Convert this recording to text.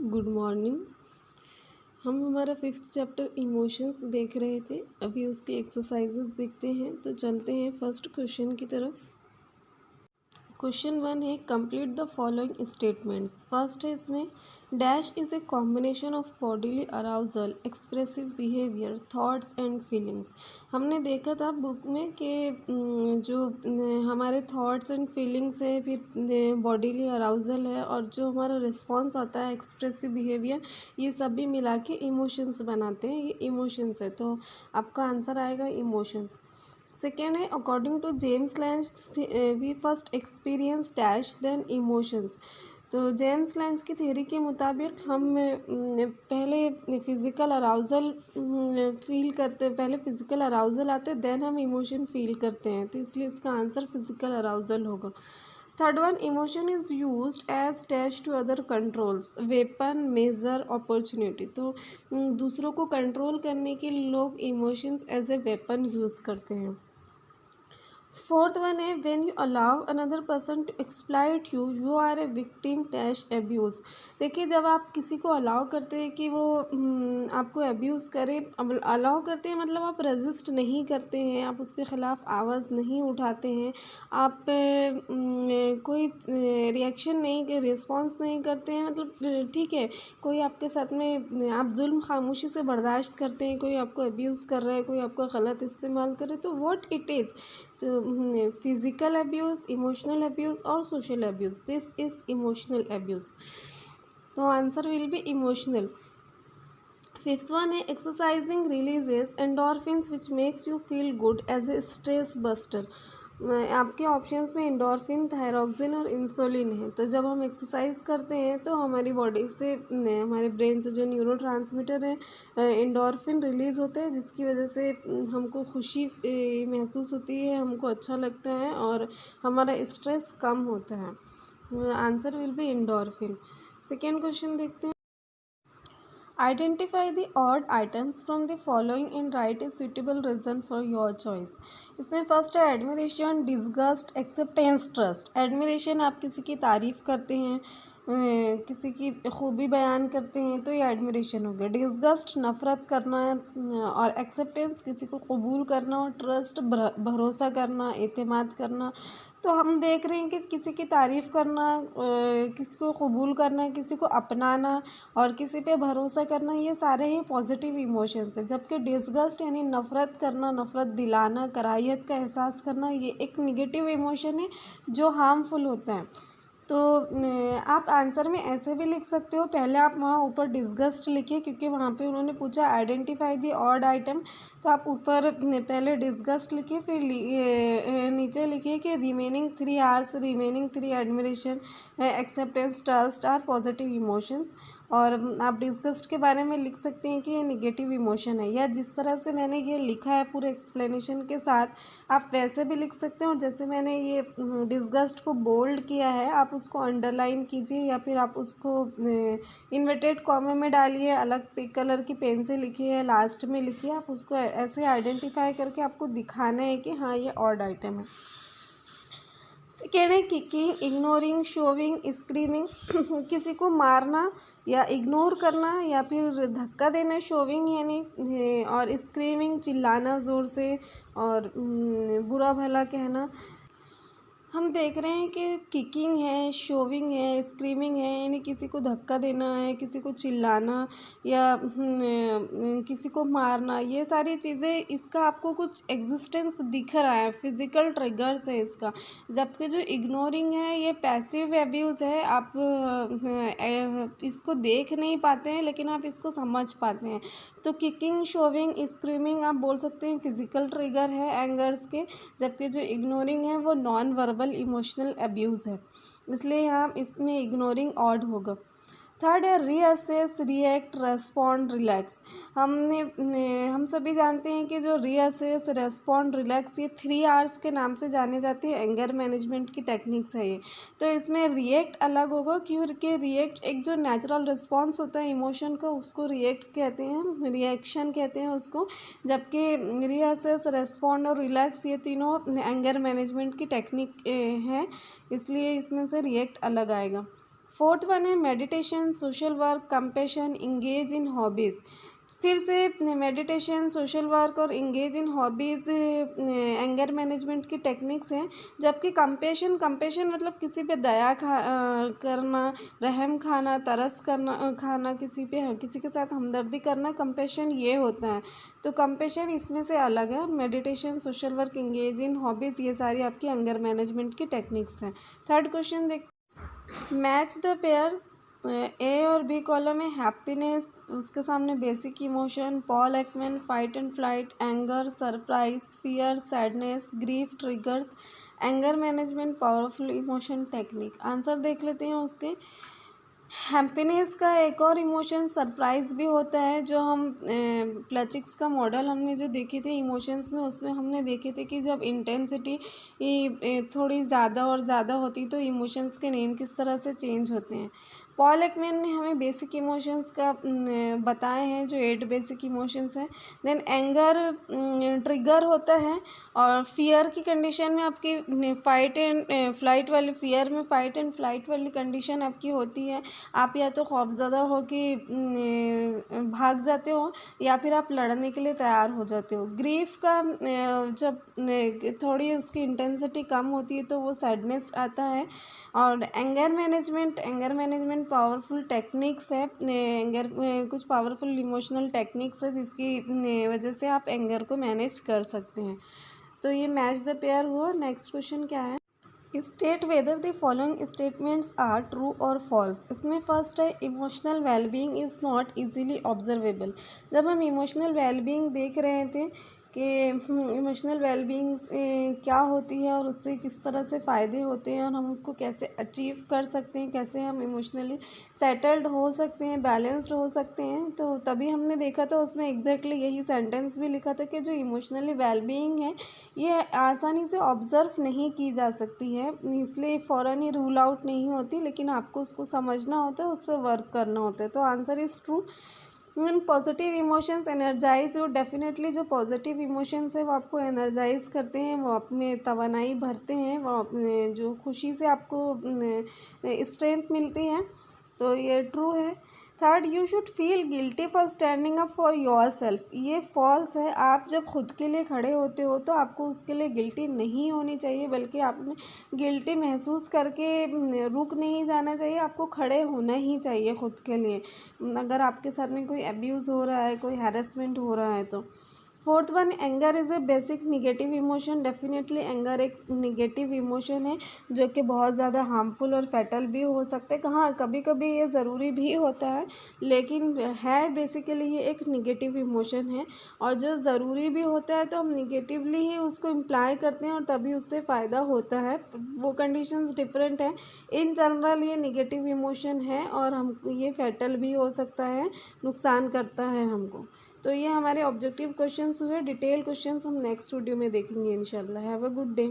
Good morning. हम हमारा 5th chapter emotions देख रहे थे। अभी उसकी एक्सरसाइजेस देखते हैं। तो चलते हैं फर्स्ट क्वेश्चन की तरफ। क्वेश्चन 1 है complete the following statements. First है इसमें dash is a combination of bodily arousal, expressive behaviour, thoughts and feelings. हमने देखा था बुक में कि जो हमारे थॉट्स एंड फीलिंग्स है, फिर बॉडीली अराउजल है, और जो हमारा रिस्पॉन्स आता है एक्सप्रेसिव बिहेवियर, ये सब भी मिला के इमोशंस बनाते हैं। ये इमोशंस है, तो आपका आंसर आएगा इमोशंस। सेकेंड है according to James Lange we first experience dash then emotions. तो जेम्स लैंज की थ्योरी के मुताबिक हम पहले फिज़िकल अराउजल फील करते हैं, पहले फिज़िकल अराउजल आते हैं, देन हम इमोशन फील करते हैं। तो इसलिए इसका आंसर फिज़िकल अराउजल होगा। Third one emotion is used as dash to other controls, weapon, measure, opportunity. तो दूसरों को कंट्रोल करने के लिए लोग emotions as a weapon use करते हैं। फोर्थ वन है when you allow another person to exploit you, you are a victim dash abuse. देखिए, जब आप किसी को अलाउ करते हैं कि वो आपको एब्यूज़ करे, अलाउ करते हैं मतलब आप रेजिस्ट नहीं करते हैं, आप उसके ख़िलाफ़ आवाज़ नहीं उठाते हैं, आप कोई रिएक्शन नहीं, रिस्पॉन्स नहीं करते हैं, मतलब ठीक है, कोई आपके साथ में आप जुल्म खामोशी से बर्दाश्त करते हैं, कोई आपको एब्यूज़ कर रहा है, कोई आपका गलत इस्तेमाल कर रहा है, तो व्हाट इट इज़, तो फिज़िकल अब्यूज़, इमोशनल अब्यूज़ और social abuse, this is emotional abuse. तो answer will be emotional. Fifth one है exercising releases endorphins which makes you feel good as a stress buster. आपके options में endorphin, thyroxine और insulin है। तो जब हम एक्सरसाइज करते हैं तो हमारी बॉडी से, हमारे ब्रेन से जो न्यूरोट्रांसमीटर है एंडोर्फिन रिलीज़ होते हैं, जिसकी वजह से हमको खुशी महसूस होती है, हमको अच्छा लगता है और हमारा स्ट्रेस कम होता है। Answer will B endorphin. Second question देखते हैं। Identify the odd items from the following and right a suitable reason for your choice. इसमें फर्स्ट है admiration, disgust, acceptance, trust. Admiration, आप किसी की तारीफ़ करते हैं, किसी की खूबी बयान करते हैं, तो ये एडमिरेशन हो गया। डिसगस्ट, नफ़रत करना, और एक्सेप्टेंस, किसी को कबूल करना, और ट्रस्ट, भरोसा करना, एतमाद करना। तो हम देख रहे हैं कि किसी की तारीफ़ करना, किसी को कबूल करना, किसी को अपनाना और किसी पे भरोसा करना, ये सारे ही पॉजिटिव इमोशंस हैं। जबकि डिसगस्ट यानी नफ़रत करना, नफ़रत दिलाना, कराहियत का एहसास करना, ये एक निगेटिव इमोशन है जो हार्मफुल होता है। तो आप आंसर में ऐसे भी लिख सकते हो, पहले आप वहाँ ऊपर डिसगस्ट लिखिए, क्योंकि वहाँ पे उन्होंने पूछा आइडेंटिफाई द ऑड आइटम, तो आप ऊपर पहले डिसगस्ट लिखिए, फिर नीचे लिखिए कि remaining 3 hours, remaining 3 admiration, acceptance, trust are positive emotions. और आप डिसगस्ट के बारे में लिख सकते हैं कि ये निगेटिव इमोशन है, या जिस तरह से मैंने ये लिखा है पूरे एक्सप्लेनेशन के साथ आप वैसे भी लिख सकते हैं। और जैसे मैंने ये डिसगस्ट को बोल्ड किया है, आप उसको अंडरलाइन कीजिए, या फिर आप उसको इन्वर्टेड कॉमा में डालिए, अलग कलर की पेन से लिखिए, लास्ट में लिखिए, आप उसको ऐसे आइडेंटिफाई करके आपको दिखाना है कि हाँ ये ऑड आइटम है। सेकेंड है किकिंग, इग्नोरिंग, शोविंग, स्क्रीमिंग। किसी को मारना या इग्नोर करना या फिर धक्का देना, शोविंग यानी, और स्क्रीमिंग चिल्लाना ज़ोर से और बुरा भला कहना। हम देख रहे हैं कि किकिंग है, शोविंग है, स्क्रीमिंग है, यानी किसी को धक्का देना है, किसी को चिल्लाना या किसी को मारना, ये सारी चीज़ें, इसका आपको कुछ एग्जिस्टेंस दिख रहा है, फिज़िकल ट्रिगर्स है इसका। जबकि जो इग्नोरिंग है ये पैसिव एब्यूज़ है, आप इसको देख नहीं पाते हैं लेकिन आप इसको समझ पाते हैं। तो किकिंग, शोविंग, स्क्रीमिंग आप बोल सकते हैं फिज़िकल ट्रिगर है एंगर्स के, जबकि जो इग्नोरिंग है वो नॉन वर्बल इमोशनल अब्यूज़ है, इसलिए यहाँ इसमें इग्नोरिंग ऑड होगा। थर्ड है रीअसेस, रिएक्ट, रेस्पॉन्ड, रिलैक्स। हम सभी जानते हैं कि जो रीअसेस, रेस्पॉन्ड, रिलैक्स, ये 3 आवर्स के नाम से जाने जाती है, एंगर मैनेजमेंट की टेक्निक्स है ये। तो इसमें रिएक्ट अलग होगा, क्योंकि रिएक्ट एक जो नेचुरल रिस्पॉन्स होता है इमोशन का, उसको रिएक्ट कहते हैं, रिएक्शन कहते हैं उसको। जबकि रीअसेस, रेस्पॉन्ड और रिलैक्स ये तीनों एंगर मैनेजमेंट की टेक्निक है, इसलिए इसमें से रिएक्ट अलग आएगा। फोर्थ वन है meditation, social work, compassion, engage in hobbies. फिर से मेडिटेशन, सोशल वर्क और engage in hobbies anger management की टेक्निक्स हैं। जबकि कंपैशन मतलब किसी पे दया करना, रहम खाना, तरस खाना, किसी के साथ हमदर्दी करना, कंपैशन ये होता है। तो कंपैशन इसमें से अलग है। Meditation, social work, engage in hobbies ये सारी आपकी एंगर मैनेजमेंट की टेक्निक्स हैं। थर्ड क्वेश्चन देख, मैच द पेयर्स। ए और बी कॉलम में हैप्पीनेस, उसके सामने basic emotion, Paul Ekman, fight and flight, anger, surprise, fear, sadness, grief, triggers, anger management, powerful emotion technique. Answer देख लेते हैं उसके। हैप्पीनेस का एक और इमोशन सरप्राइज भी होता है, जो हम प्लचिक्स का मॉडल हमने जो देखे थे इमोशंस में, उसमें हमने देखे थे कि जब इंटेंसिटी थोड़ी ज़्यादा और ज़्यादा होती तो इमोशंस के नेम किस तरह से चेंज होते हैं। पॉल एकमैन ने हमें बेसिक इमोशंस का बताए हैं, जो 8 बेसिक इमोशंस हैं। देन एंगर ट्रिगर होता है, और फियर की कंडीशन में आपकी फाइट एंड फ्लाइट वाली, फियर में फाइट एंड फ्लाइट वाली कंडीशन आपकी होती है। आप या तो खौफज़दा हो कि भाग जाते हो, या फिर आप लड़ने के लिए तैयार हो जाते हो। ग्रीफ का जब थोड़ी उसकी इंटेंसिटी कम होती है तो वो सैडनेस आता है। और एंगर मैनेजमेंट पावरफुल टेक्निक्स है। एंगर कुछ पावरफुल इमोशनल टेक्निक्स है जिसकी वजह से आप एंगर को मैनेज कर सकते हैं। तो ये मैच द पेयर हुआ। नेक्स्ट क्वेश्चन क्या है, state whether the following statements are true और फॉल्स। इसमें फर्स्ट है emotional wellbeing is not easily observable. जब हम इमोशनल वेलबींग देख रहे थे कि इमोशनल वेलबींग क्या होती है और उससे किस तरह से फ़ायदे होते हैं और हम उसको कैसे अचीव कर सकते हैं, कैसे हम इमोशनली सेटल्ड हो सकते हैं, बैलेंस्ड हो सकते हैं, तो तभी हमने देखा था उसमें एग्जैक्टली यही सेंटेंस भी लिखा था कि जो इमोशनली वेलबींग है ये आसानी से ऑब्ज़र्व नहीं की जा सकती है, इसलिए फ़ौरन ही रूल आउट नहीं होती, लेकिन आपको उसको समझना होता है, उस पर वर्क करना होता है। तो answer is true. Positive emotions energize, जो डेफिनेटली जो पॉजिटिव इमोशंस है वो आपको एनर्जाइज करते हैं, वो आप में तवानाई भरते हैं, वो अपने जो खुशी से आपको स्ट्रेंथ मिलती है, तो ये ट्रू है। Third, you should feel guilty for standing up for your self, ये फॉल्स है। आप जब खुद के लिए खड़े होते हो तो आपको उसके लिए गिल्टी नहीं होनी चाहिए, बल्कि आपने गिल्टी महसूस करके रुक नहीं जाना चाहिए, आपको खड़े होना ही चाहिए खुद के लिए, अगर आपके साथ में कोई अब्यूज़ हो रहा है, कोई हैरेसमेंट हो रहा है तो। Fourth one, anger is a basic negative emotion. Definitely anger एक निगेटिव इमोशन है जो कि बहुत ज़्यादा हार्मफुल और फैटल भी हो सकते हैं। हाँ, कभी कभी ये ज़रूरी भी होता है, लेकिन है बेसिकली ये एक निगेटिव इमोशन है, और जो ज़रूरी भी होता है तो हम निगेटिवली ही उसको इम्प्लाई करते हैं और तभी उससे फ़ायदा होता है, वो कंडीशंस डिफरेंट हैं। इन जनरल ये निगेटिव इमोशन है और हम ये फैटल भी हो सकता है, नुकसान करता है हमको। तो ये हमारे ऑब्जेक्टिव क्वेश्चंस हुए। डिटेल क्वेश्चंस हम नेक्स्ट वीडियो में देखेंगे इंशाल्लाह। Have a good day.